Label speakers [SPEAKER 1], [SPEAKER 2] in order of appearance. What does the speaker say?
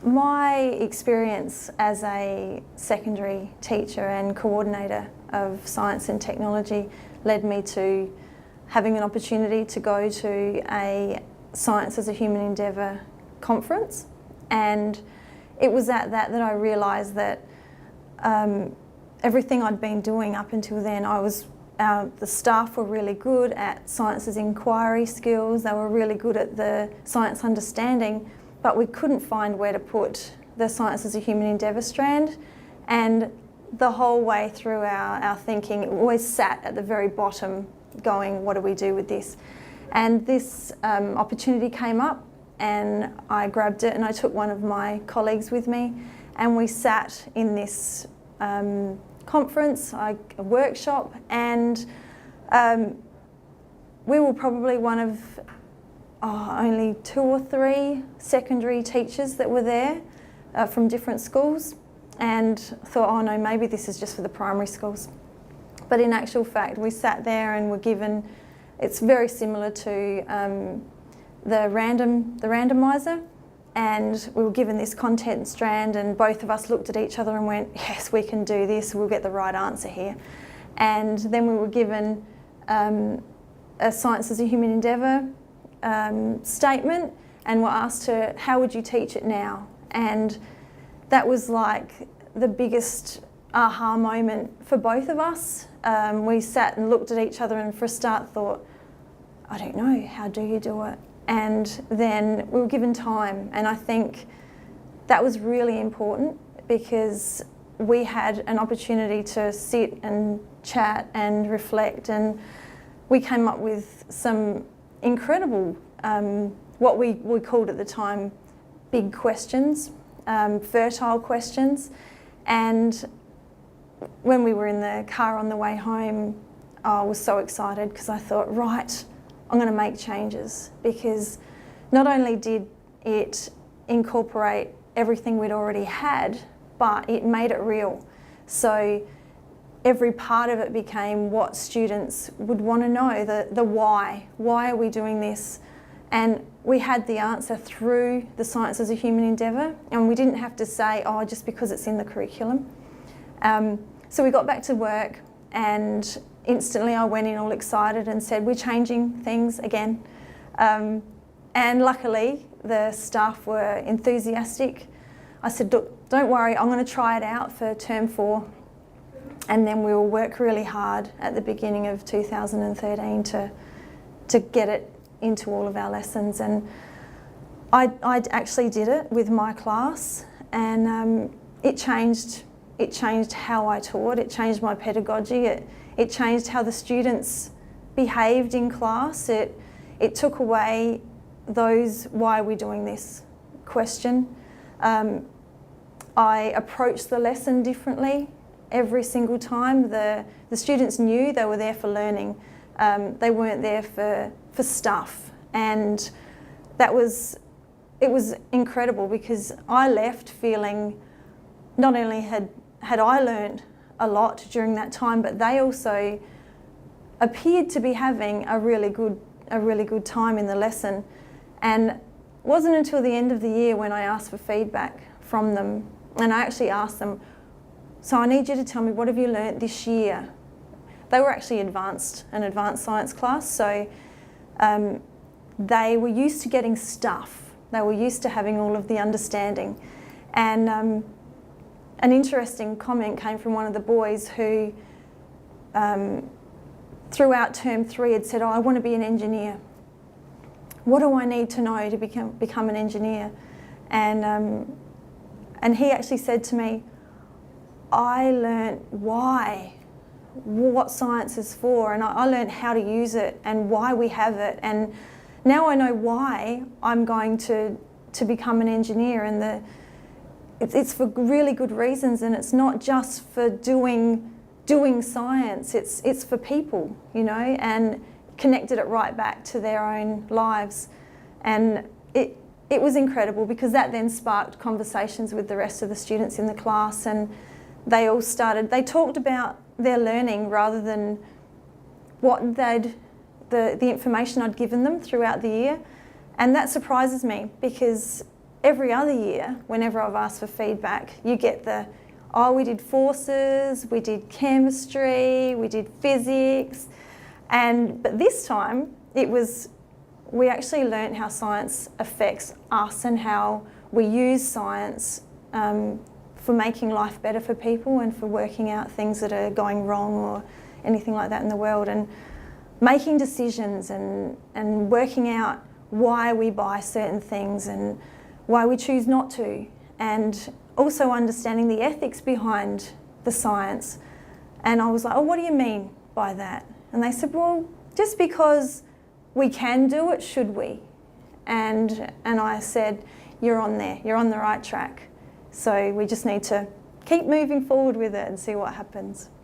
[SPEAKER 1] My experience as a secondary teacher and coordinator of science and technology led me to having an opportunity to go to a Science as a Human Endeavour conference, and it was at that I realised that everything I'd been doing up until then, the staff were really good at science's inquiry skills, they were really good at the science understanding, but we couldn't find where to put the Science as a Human Endeavour strand, and the whole way through our thinking, it always sat at the very bottom going, what do we do with this? And this opportunity came up and I grabbed it and I took one of my colleagues with me and we sat in this conference, a workshop, and we were probably one of only 2 or 3 secondary teachers that were there from different schools, and thought, oh no, maybe this is just for the primary schools. But in actual fact, we sat there and were given, it's very similar to the randomizer, and we were given this content strand and both of us looked at each other and went, yes, we can do this, we'll get the right answer here. And then we were given a Science as a Human Endeavour statement and were asked to, how would you teach it now? And that was like the biggest aha moment for both of us. We sat and looked at each other and for a start thought, I don't know, how do you do it? And then we were given time, and I think that was really important because we had an opportunity to sit and chat and reflect, and we came up with some incredible, what we called at the time, big questions, fertile questions. And when we were in the car on the way home, I was so excited because I thought, right, I'm going to make changes, because not only did it incorporate everything we'd already had, but it made it real. So every part of it became what students would want to know, the why. Why are we doing this? And we had the answer through the Science as a Human Endeavour, and we didn't have to say, oh, just because it's in the curriculum. So we got back to work, and instantly I went in all excited and said, we're changing things again. And luckily the staff were enthusiastic. I said, look, don't worry, I'm going to try it out for term 4. And then we will work really hard at the beginning of 2013 to get it into all of our lessons. And I actually did it with my class, and it changed how I taught, it changed my pedagogy, it changed how the students behaved in class. It took away those why are we doing this question. I approached the lesson differently every single time. The students knew they were there for learning. They weren't there for stuff, and it was incredible because I left feeling not only had I learned a lot during that time, but they also appeared to be having a really good time in the lesson. And it wasn't until the end of the year when I asked for feedback from them, and I actually asked them, so I need you to tell me, what have you learnt this year? They were actually an advanced science class, so they were used to getting stuff. They were used to having all of the understanding. And an interesting comment came from one of the boys who, throughout term 3, had said, oh, I want to be an engineer. What do I need to know to become an engineer? And he actually said to me, I learnt why, what science is for, and I learnt how to use it and why we have it, and now I know why I'm going to become an engineer, and it's for really good reasons, and it's not just for doing science, it's for people, you know, and connected it right back to their own lives. And it was incredible because that then sparked conversations with the rest of the students in the class, and they talked about their learning rather than what the information I'd given them throughout the year. And that surprises me because every other year, whenever I've asked for feedback, you get the, oh, we did forces, we did chemistry, we did physics, but this time we actually learnt how science affects us and how we use science for making life better for people and for working out things that are going wrong or anything like that in the world, and making decisions and working out why we buy certain things and why we choose not to, and also understanding the ethics behind the science. And I was like, oh, what do you mean by that? And they said, well, just because we can do it, should we? And I said, you're on there, you're on the right track. So we just need to keep moving forward with it and see what happens.